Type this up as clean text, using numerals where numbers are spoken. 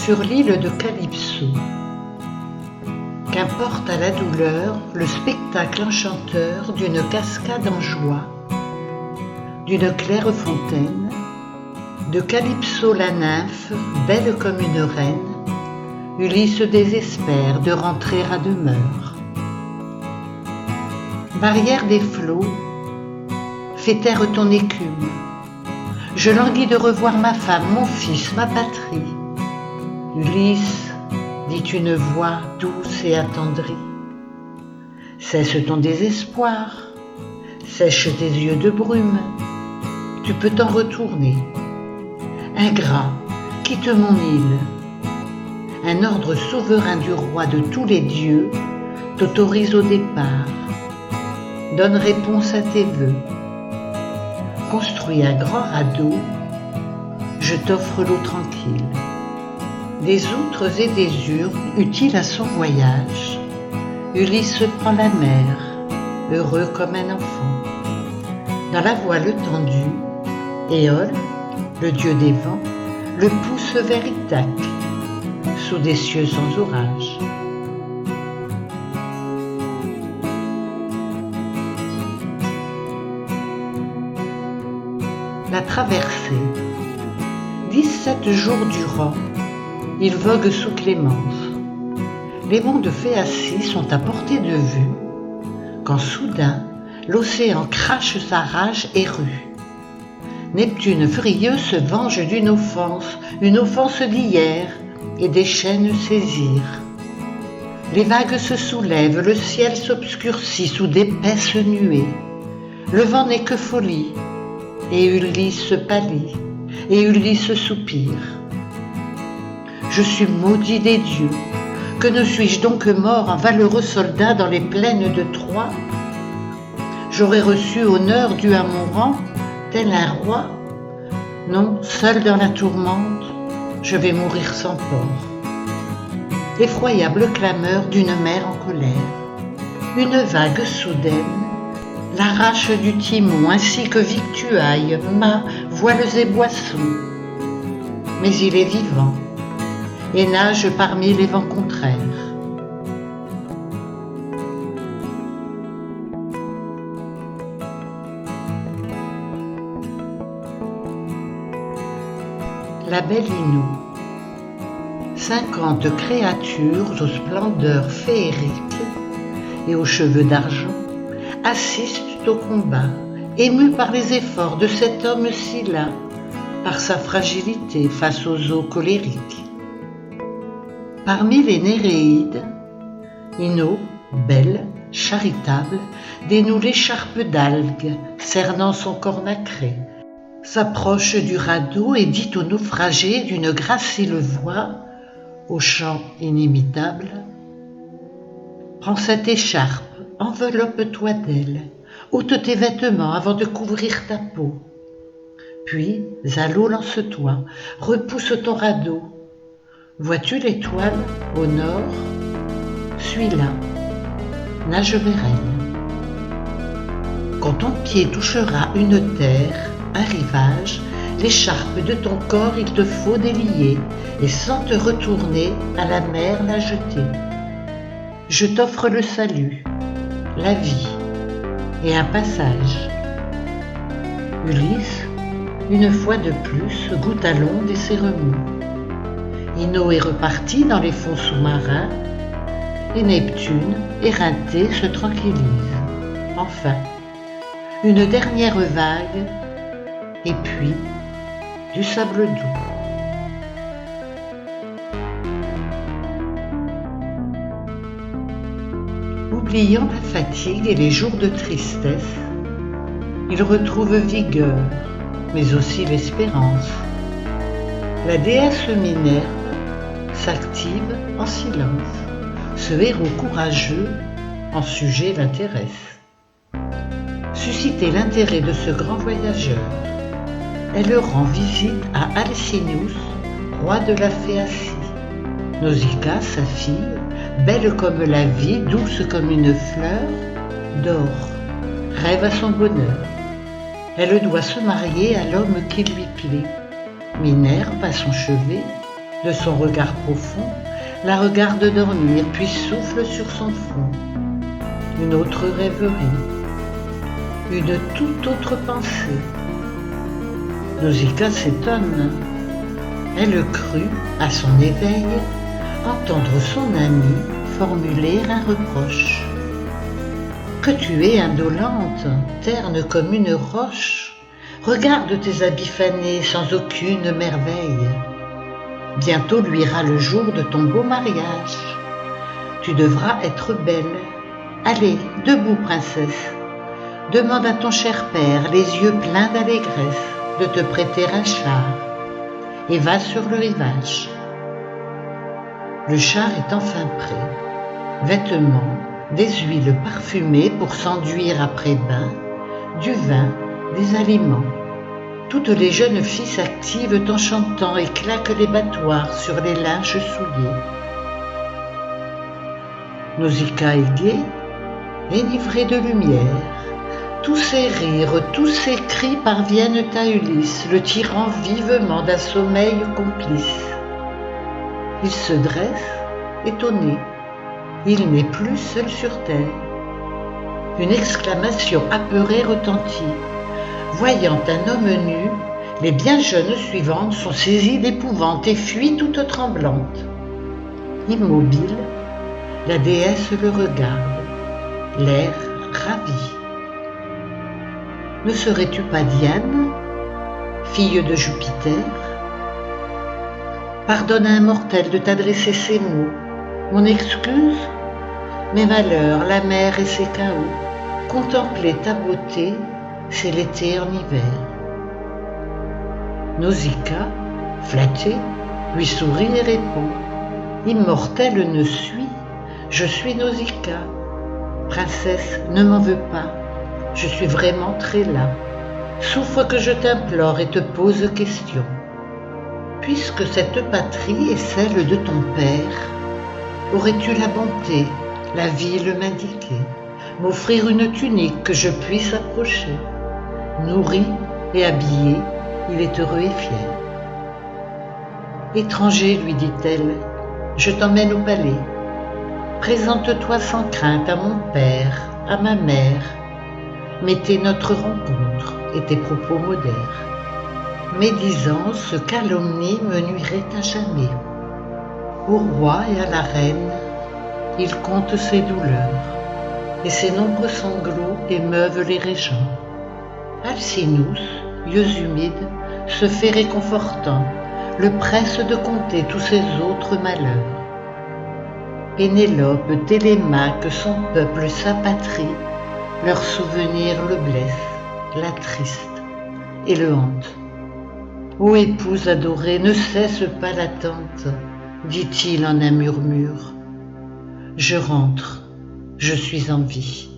sur l'île de Calypso. Qu'importe à la douleur le spectacle enchanteur d'une cascade en joie, d'une claire fontaine, de Calypso la nymphe, belle comme une reine, Ulysse désespère de rentrer à demeure. Barrière des flots, fais taire ton écume. Je languis de revoir ma femme, mon fils, ma patrie. Ulysse, dit une voix douce et attendrie. Cesse ton désespoir, sèche tes yeux de brume. Tu peux t'en retourner. Ingrat, quitte mon île. Un ordre souverain du roi de tous les dieux t'autorise au départ. Donne réponse à tes vœux. Construis un grand radeau, je t'offre l'eau tranquille. Des outres et des urnes utiles à son voyage, Ulysse prend la mer, heureux comme un enfant. Dans la voile tendue, Éole, le dieu des vents, le pousse vers Ithaque, sous des cieux sans orage. La traversée. 17 jours durant, il vogue sous Clémence. Les monts de Phéacie sont à portée de vue, quand soudain l'océan crache sa rage et rue. Neptune furieux se venge d'une offense, une offense d'hier, et déchaîne ses ires. Les vagues se soulèvent, le ciel s'obscurcit sous d'épaisses nuées. Le vent n'est que folie, et Ulysse pâlit, et Ulysse soupire. Je suis maudit des dieux, que ne suis-je donc mort en valeureux soldat dans les plaines de Troie? J'aurais reçu honneur dû à mon rang, tel un roi. Non, seul dans la tourmente, je vais mourir sans port. Effroyable clameur d'une mer en colère, une vague soudaine l'arrache du timon ainsi que victuailles, mâts, voiles et boissons. Mais il est vivant et nage parmi les vents contraires. La belle Ino. 50 créatures aux splendeurs féeriques et aux cheveux d'argent assistent au combat, émus par les efforts de cet homme si las, par sa fragilité face aux eaux colériques. Parmi les Néréides, Ino, belle, charitable, dénoue l'écharpe d'algues cernant son corps nacré, s'approche du radeau et dit aux naufragés d'une gracile voix, au chant inimitable: prends cette écharpe, enveloppe-toi d'elle, ôte tes vêtements avant de couvrir ta peau. Puis, à l'eau lance-toi, repousse ton radeau. Vois-tu l'étoile au nord? Suis-la, nage vers elle. Quand ton pied touchera une terre, un rivage, l'écharpe de ton corps il te faut délier et sans te retourner à la mer la jeter. Je t'offre le salut, la vie et un passage. Ulysse, une fois de plus, goûte à l'onde et s'est remis. Ino est reparti dans les fonds sous-marins et Neptune, éreinté, se tranquillise. Enfin, une dernière vague et puis du sable doux. Oubliant la fatigue et les jours de tristesse, il retrouve vigueur, mais aussi l'espérance. La déesse Minerve s'active en silence. Ce héros courageux en sujet l'intéresse. Susciter l'intérêt de ce grand voyageur, elle rend visite à Alcinous, roi de la Phéacie. Nausicaa, sa fille, belle comme la vie, douce comme une fleur, dort, rêve à son bonheur. Elle doit se marier à l'homme qui lui plaît. Minerve, à son chevet, De son regard profond, la regarde dormir, puis souffle sur son front. Une autre rêverie, une toute autre pensée. Nausicaa s'étonne. Elle crut, à son éveil, entendre son ami formuler un reproche. Que tu es indolente, terne comme une roche, regarde tes habits fanés sans aucune merveille. Bientôt luira le jour de ton beau mariage. Tu devras être belle. Allez, debout, princesse. Demande à ton cher père, les yeux pleins d'allégresse, de te prêter un char, et va sur le rivage. Le char est enfin prêt. Vêtements, des huiles parfumées pour s'enduire après bain, du vin, des aliments. Toutes les jeunes filles s'activent en chantant et claquent les battoirs sur les linges souillés. Nausicaa est gaie, enivrée de lumière. Tous ses rires, tous ses cris parviennent à Ulysse, le tirant vivement d'un sommeil complice. Il se dresse, étonné. Il n'est plus seul sur terre. Une exclamation apeurée retentit. Voyant un homme nu, les bien jeunes suivantes sont saisies d'épouvante et fuient toutes tremblantes. Immobile, la déesse le regarde, l'air ravi. Ne serais-tu pas Diane, fille de Jupiter? Pardonne à un mortel de t'adresser ces mots. Mon excuse? Mes malheurs, la mer et ses chaos. Contempler ta beauté, c'est l'été en hiver. Nausicaa, flattée, lui sourit et répond. Immortelle ne suis, je suis Nausicaa. Princesse, ne m'en veux pas, je suis vraiment très là. Souffre que je t'implore et te pose question. Puisque cette patrie est celle de ton père, aurais-tu la bonté, la ville m'indiquer, m'offrir une tunique que je puisse approcher? Nourri et habillé, il est heureux et fier. Étranger, lui dit-elle, je t'emmène au palais. Présente-toi sans crainte à mon père, à ma mère. Mettez notre rencontre et tes propos modères. Médisance, calomnie me nuirait à jamais. Au roi et à la reine, il compte ses douleurs, et ses nombreux sanglots émeuvent les régents. Alcinous, yeux humides, se fait réconfortant, le presse de compter tous ses autres malheurs. Pénélope, Télémaque, son peuple, sa patrie, leur souvenir le blesse, l'attriste et le hante. Ô épouse adorée, ne cesse pas l'attente, dit-il en un murmure. Je rentre, je suis en vie.